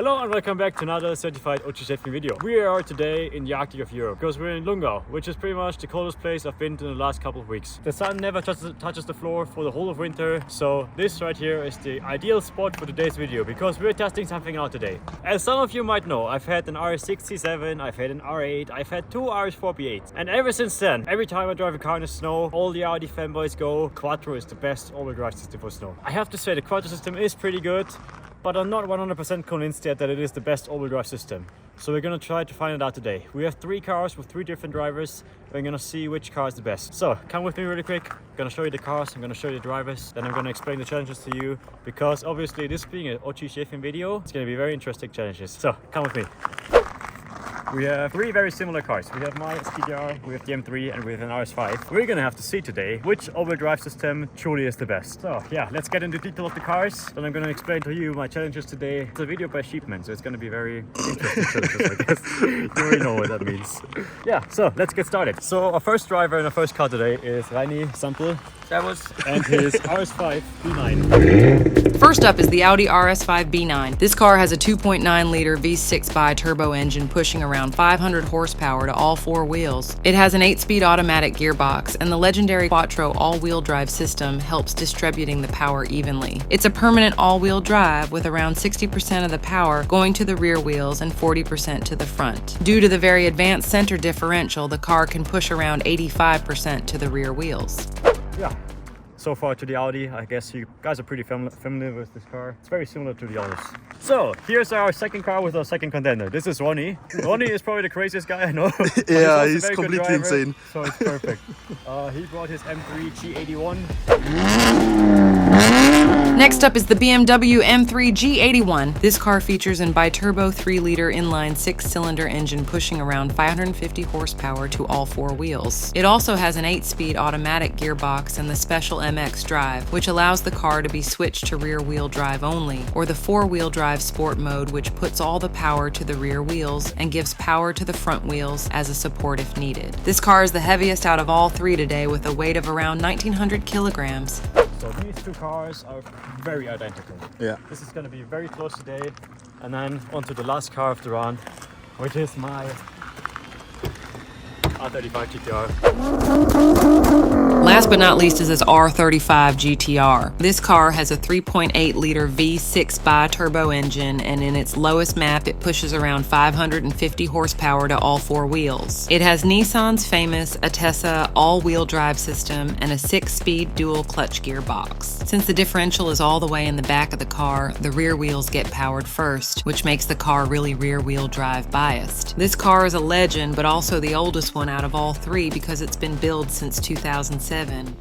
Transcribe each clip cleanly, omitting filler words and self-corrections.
Hello and welcome back to another certified Schaefchen video. We are today in the Arctic of Europe because we're in Lungau, which is pretty much the coldest place I've been to in the last couple of weeks. The sun never touches the floor for the whole of winter, so this right here is the ideal spot for today's video because we're testing something out today. As some of you might know, I've had an RS6, I've had an R8, I've had two RS4 B8s, and ever since then, every time I drive a car in the snow, all the Audi fanboys go, Quattro is the best all-wheel drive system for snow. I have to say the Quattro system is pretty good, but I'm not 100% convinced yet that it is the best all-wheel drive system. So we're gonna try to find it out today. We have three cars with three different drivers. We're gonna see which car is the best. So come with me really quick. I'm gonna show you the cars, I'm gonna show you the drivers, then I'm gonna explain the challenges to you, because obviously this being an Schaefchen video, it's gonna be very interesting challenges. So come with me. We have three very similar cars. We have my XDRIVE, we have the M3, and we have an RS5. We're gonna have to see today which all-wheel drive system truly is the best. So yeah, let's get into detail of the cars. Then I'm gonna explain to you my challenges today. It's a video by Schaefchen, so it's gonna be very interesting challenges, I guess. You already know what that means. Yeah, so let's get started. So our first driver in our first car today is Raini Sample. And his RS5 B9. First up is the Audi RS5 B9. This car has a 2.9 liter V6 bi-turbo engine pushing around 500 horsepower to all four wheels. It has an 8-speed automatic gearbox, and the legendary Quattro all-wheel drive system helps distributing the power evenly. It's a permanent all-wheel drive with around 60% of the power going to the rear wheels and 40% to the front. Due to the very advanced center differential, the car can push around 85% to the rear wheels. Yeah, so far to the Audi, I guess you guys are pretty familiar with this car. It's very similar to the others. So here's our second car with our second contender. This is Ronnie. Ronnie is probably the craziest guy I know. Yeah, he's completely insane. So it's perfect. He brought his M3 G81. Next up is the BMW M3 G81. This car features a bi-turbo 3-liter inline 6-cylinder engine pushing around 550 horsepower to all four wheels. It also has an 8-speed automatic gearbox and the special MX drive, which allows the car to be switched to rear-wheel drive only, or the 4-wheel drive sport mode, which puts all the power to the rear wheels and gives power to the front wheels as a support if needed. This car is the heaviest out of all three today with a weight of around 1,900 kilograms. So these two cars are very identical. Yeah. This is going to be very close today. And then onto the last car of the round, which is my R35 GTR. Last but not least is this R35 GTR. This car has a 3.8 liter V6 bi-turbo engine, and in its lowest map it pushes around 550 horsepower to all four wheels. It has Nissan's famous ATTESSA all-wheel drive system and a 6-speed dual clutch gearbox. Since the differential is all the way in the back of the car, the rear wheels get powered first, which makes the car really rear-wheel drive biased. This car is a legend, but also the oldest one out of all three because it's been built since 2007.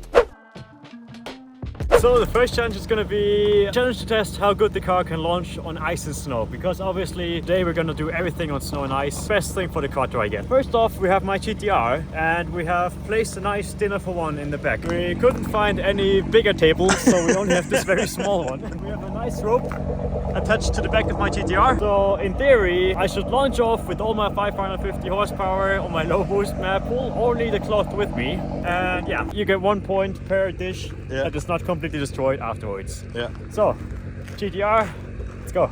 So the first challenge is going to be a challenge to test how good the car can launch on ice and snow, because obviously today we're going to do everything on snow and ice. Best thing for the Quattro, I guess. First off, we have my GTR, and we have placed a nice dinner for one in the back. We couldn't find any bigger tables, so we only have this very small one. And we have a nice rope attached to the back of my GTR. So in theory, I should launch off with all my 550 horsepower on my low boost map, pull only the cloth with me, and yeah, you get 1 point per dish that is not completely destroyed afterwards. Yeah. So, GTR, let's go.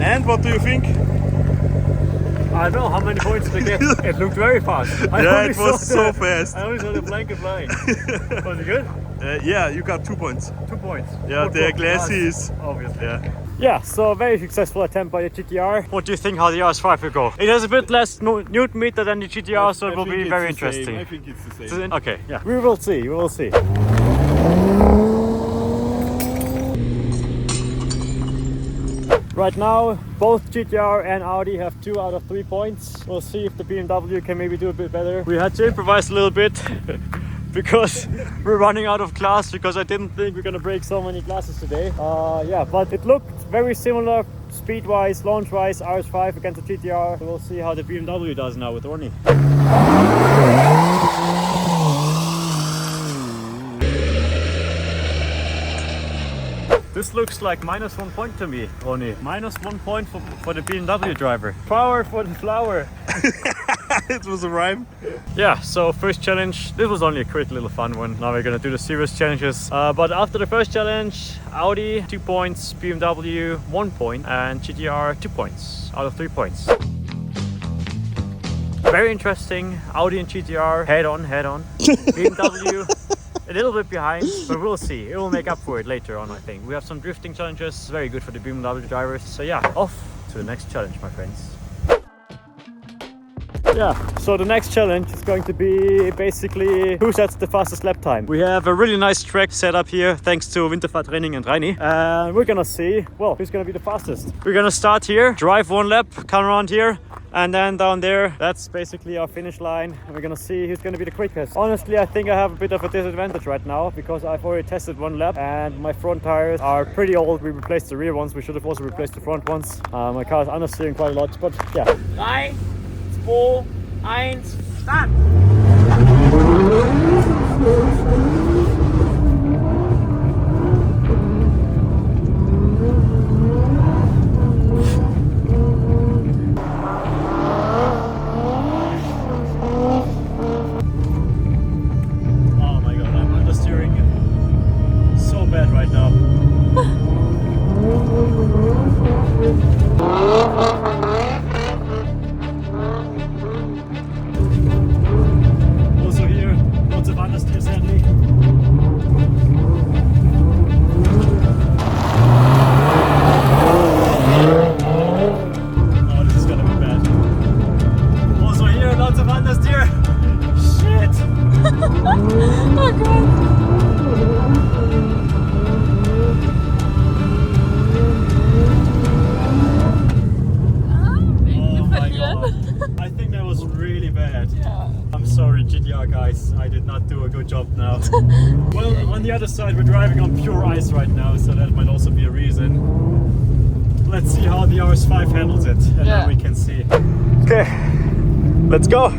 And what do you think? I don't know how many points did I get. It looked very fast. Yeah, it was so fast. I only saw the blanket line. Was it good? Yeah, you got 2 points. 2 points. Yeah, the glassy is obviously. Yeah. Yeah, so very successful attempt by the GTR. What do you think how the RS5 will go? It has a bit less newton meter than the GTR, so it will be very interesting. I think it's the same. Okay, yeah, we will see, we will see. Right now, both GTR and Audi have 2 out of 3 points. We'll see if the BMW can maybe do a bit better. We had to improvise a little bit because we're running out of glass, because I didn't think we're gonna break so many glasses today. Yeah, but it looked very similar speed-wise, launch-wise, RS5 against the GTR. We'll see how the BMW does now with Ronnie. This looks like -1 point to me, Ronny. -1 point for the BMW driver. Power for the flower. It was a rhyme. Yeah, so first challenge. This was only a quick little fun one. Now we're gonna do the serious challenges. But after the first challenge, Audi 2 points, BMW 1 point, and GTR 2 points out of 3 points. Very interesting. Audi and GTR head on. BMW a little bit behind, but we'll see. It will make up for it later on, I think. We have some drifting challenges, very good for the BMW drivers. So yeah, off to the next challenge, my friends. Yeah, so the next challenge is going to be basically who sets the fastest lap time. We have a really nice track set up here thanks to Winterfahrtraining and Reini. And we're gonna see, well, who's gonna be the fastest. We're gonna start here, drive 1 lap, come around here, and then down there, that's basically our finish line. And we're gonna see who's gonna be the quickest. Honestly, I think I have a bit of a disadvantage right now because I've already tested 1 lap and my front tires are pretty old. We replaced the rear ones. We should have also replaced the front ones. My car is understeering quite a lot, but yeah. 3, 2, 1, start! Oh my god, I'm understeering so bad right now. Also here, lots of understeer sadly. Oh, this is gonna be bad. Also here, lots of understeer. Shit! Oh god! Oh my god. I think that was really bad. Yeah. I'm sorry, GTR guys. I did not do a good job now. Well, on the other side, we're driving on pure ice right now, so that might also be a reason. Let's see how the RS5 handles it, and Yeah. then we can see. Okay, let's go.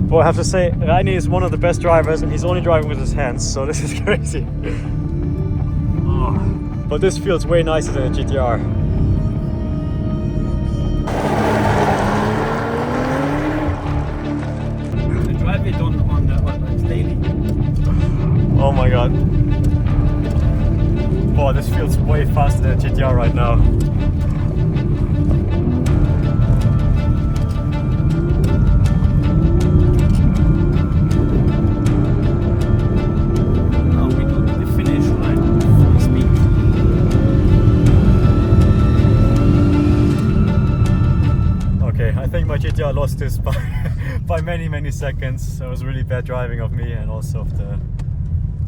Well, I have to say, Reini is one of the best drivers, and he's only driving with his hands, so this is crazy. Oh. But this feels way nicer than a GTR. I drive it on daily. Oh my god. Oh, this feels way faster than a GTR right now. Now we go to the finish line. Full speed. Okay, I think my GTR lost this by many seconds. It was really bad driving of me and also of the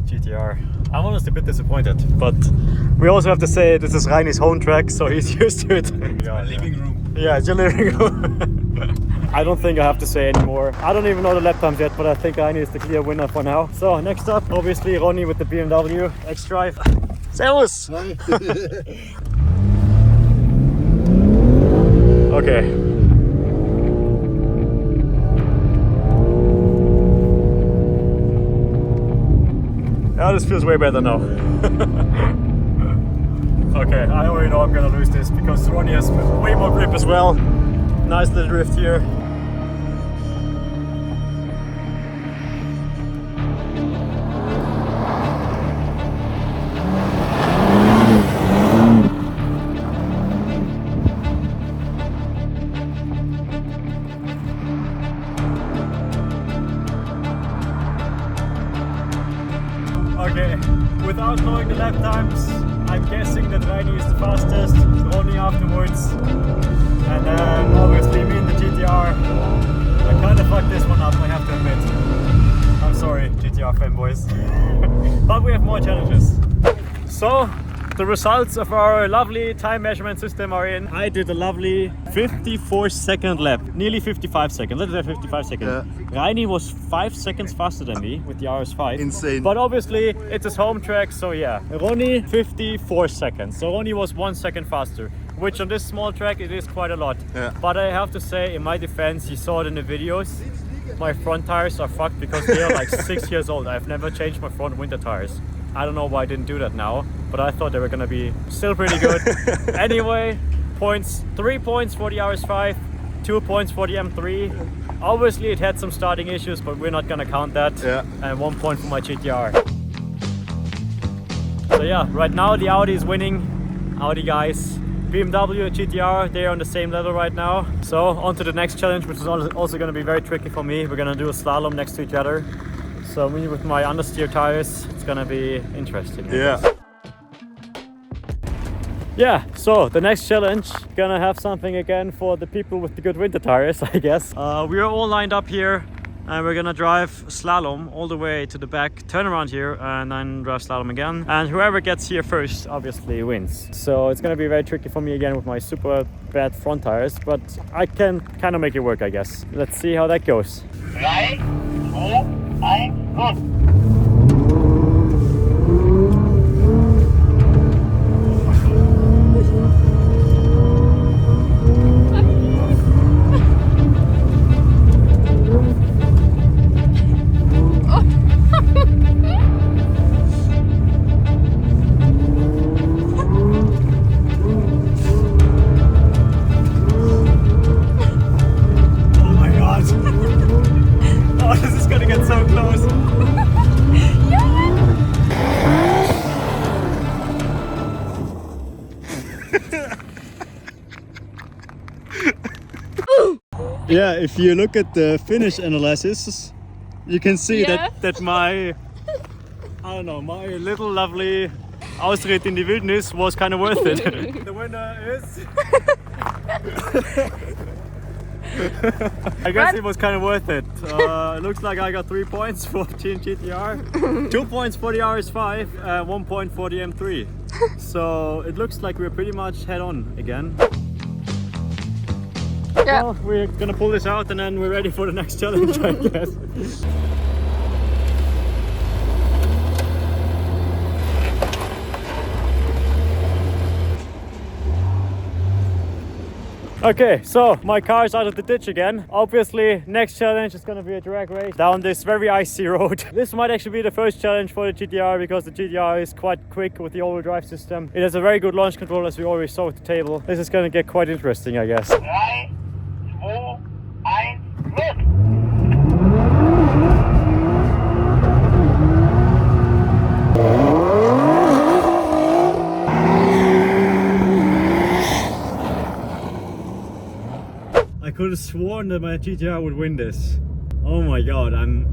GTR. I'm honestly a bit disappointed, but we also have to say this is Reini's home track, so he's used to it. My living room. Yeah, it's your living room. I don't think I have to say anymore. I don't even know the lap times yet, but I think Reini is the clear winner for now. So next up, obviously Ronny with the BMW XDRIVE. Servus! Okay. Yeah, this feels way better now. Okay, I already know I'm gonna lose this because Ronny has way more grip as well. Nice little drift here. Okay, without knowing the lap times, I'm guessing that Reini is the fastest, Ronny afterwards, and then obviously me and the GTR. I kind of fucked this one up, I have to admit. I'm sorry, GTR fanboys. But we have more challenges. So, the results of our lovely time measurement system are in. I did a lovely 54-second lap, nearly 55 seconds. Let's say 55 seconds. Yeah. Reini was 5 seconds faster than me with the RS5. Insane. But obviously, it's his home track, so yeah. Ronny, 54 seconds. So Ronny was 1 second faster, which on this small track, it is quite a lot. Yeah. But I have to say, in my defense, you saw it in the videos. my front tires are fucked because they are like 6 years old. I've never changed my front winter tires. I don't know why I didn't do that now, but I thought they were gonna be still pretty good. Anyway, points, 3 points for the RS5, 2 points for the M3. Obviously it had some starting issues, but we're not gonna count that. Yeah. And 1 point for my GTR. So yeah, right now the Audi is winning. Audi guys. BMW, GTR, they're on the same level right now. So on to the next challenge, which is also gonna be very tricky for me. We're gonna do a slalom next to each other. So me with my understeer tires, it's gonna be interesting. I guess. Yeah, so the next challenge, gonna have something again for the people with the good winter tires, I guess. We are all lined up here and we're gonna drive slalom all the way to the back, turn around here and then drive slalom again. And whoever gets here first obviously wins. So it's gonna be very tricky for me again with my super bad front tires, but I can kind of make it work, I guess. Let's see how that goes. 3, 2, 1, go! Yeah, if you look at the finish analysis, you can see that my, I don't know, my little lovely Ausritt in die Wildnis was kind of worth it. The winner is... I guess it was kind of worth it. It looks like I got 3 points for GTR, 2 points for the RS5, and 1 point for the M3. So it looks like we're pretty much head on again. Yeah. Well, we're gonna pull this out and then we're ready for the next challenge, I guess. Okay, so my car is out of the ditch again. Obviously, next challenge is gonna be a drag race down this very icy road. This might actually be the first challenge for the GTR because the GTR is quite quick with the all-wheel drive system. It has a very good launch control, as we already saw at the table. This is gonna get quite interesting, I guess. 3, 2, 1, go! I could have sworn that my GTR would win this. Oh my god, I'm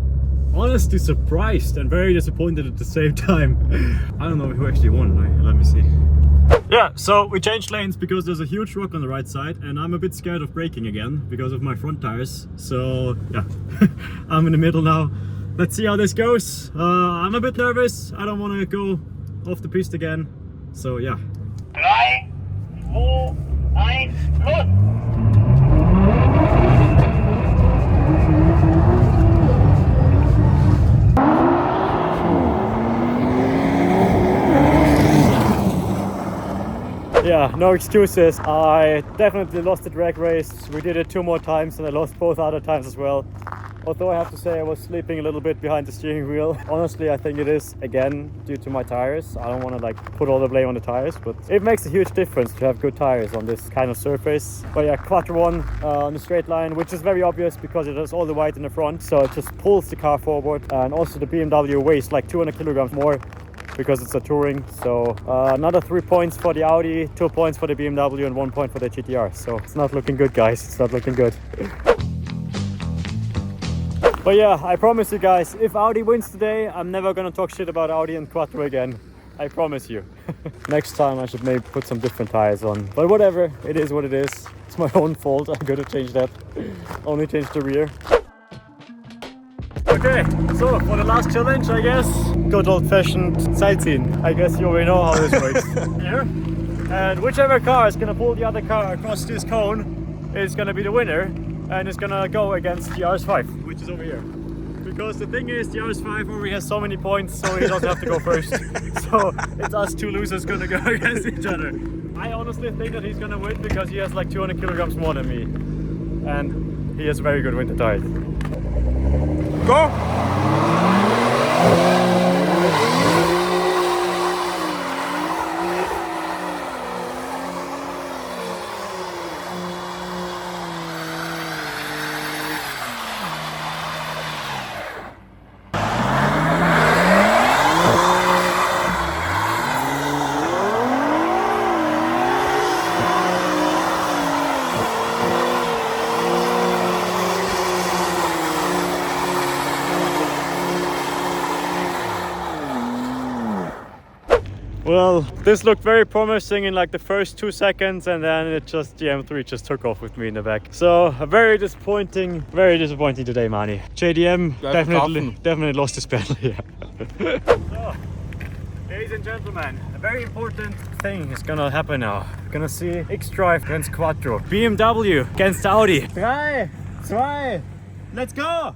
honestly surprised and very disappointed at the same time. I don't know who actually won. Let me see. Yeah, so we changed lanes because there's a huge rock on the right side and I'm a bit scared of braking again because of my front tires. So yeah, I'm in the middle now. Let's see how this goes. I'm a bit nervous. I don't want to go off the piste again. So yeah. 3, 2, 1, go! Yeah, no excuses. I definitely lost the drag race. We did it 2 more times and I lost both other times as well. Although I have to say I was sleeping a little bit behind the steering wheel. Honestly, I think it is, again, due to my tires. I don't want to like put all the blame on the tires, but it makes a huge difference to have good tires on this kind of surface. But yeah, Quattro won on the straight line, which is very obvious because it has all the white in the front. So it just pulls the car forward. And also the BMW weighs like 200 kilograms more because it's a touring. So another 3 points for the Audi, 2 points for the BMW and 1 point for the GTR. So it's not looking good, guys. It's not looking good. But yeah, I promise you guys, if Audi wins today, I'm never gonna talk shit about Audi and Quattro again. I promise you. Next time I should maybe put some different tires on. But whatever, it is what it is. It's my own fault, I gotta change that. Only change the rear. Okay, so for the last challenge, I guess, good old-fashioned sightseeing. I guess you already know how this works. Here. And whichever car is gonna pull the other car across this cone is gonna be the winner. And it's gonna go against the RS5, which is over here. Because the thing is, the RS5 already has so many points, so he doesn't have to go first. So it's us 2 losers gonna go against each other. I honestly think that he's gonna win because he has like 200 kilograms more than me. And he has very good winter tires. Go! Well, this looked very promising in like the first 2 seconds, and then the M3 just took off with me in the back. So very disappointing today, Mani. JDM definitely lost his battle here. So, ladies and gentlemen, a very important thing is gonna happen now. We're gonna see XDRIVE against Quattro, BMW against Audi. 3, 2, let's go!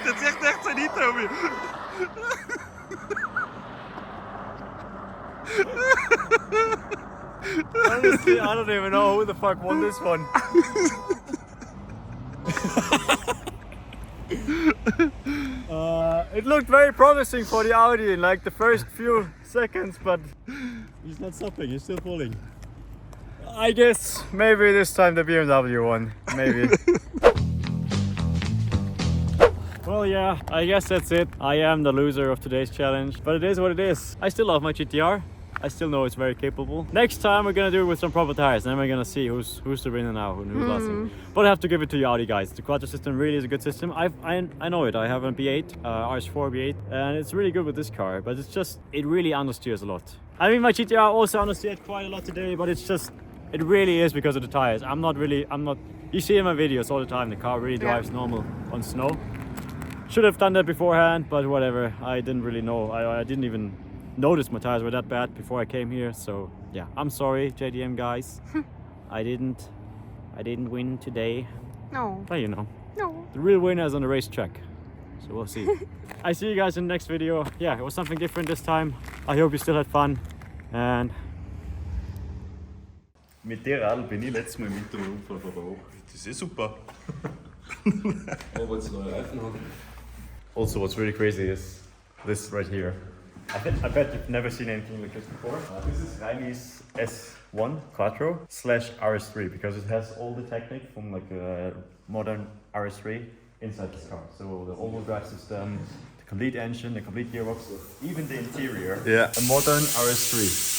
Dat zegt echt zo niet, Toby. Honestly, I don't even know who the fuck won this one. It looked very promising for the Audi in like the first few seconds, but he's not stopping, he's still pulling. I guess maybe this time the BMW won, maybe. Well, yeah, I guess that's it. I am the loser of today's challenge, but it is what it is. I still love my GTR. I still know it's very capable. Next time we're gonna do it with some proper tires, and then we're gonna see who's the winner now, who's lasting. But I have to give it to you Audi guys. The Quattro system really is a good system. I know it. I have a B8, RS4 B8, and it's really good with this car. But it's just, it really understeers a lot. I mean, my GTR also understeered quite a lot today, but it's just, it really is because of the tires. You see in my videos all the time, the car really drives normal on snow. Should have done that beforehand, but whatever. I didn't really know. I didn't even notice my tires were that bad before I came here. So yeah, I'm sorry, JDM guys. I didn't win today. No. But you know, No. the real winner is on the racetrack. So we'll see. I see you guys in the next video. Yeah, it was something different this time. I hope you still had fun. And Mit der Radl bin ich letztes Mal mit dem Unfall verbraucht. Das ist super. also, what's really crazy is this right here. I bet you've never seen anything like this before. This is Reiny's S1 Quattro / RS3 because it has all the technique from like a modern RS3 inside this car. So the all-wheel drive system, the complete engine, the complete gearbox, even the interior. Yeah. A modern RS3.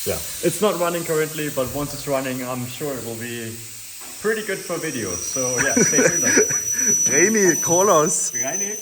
Yeah, it's not running currently, but once it's running, I'm sure it will be pretty good for video. So yeah, stay tuned. Reini, call us. Reini.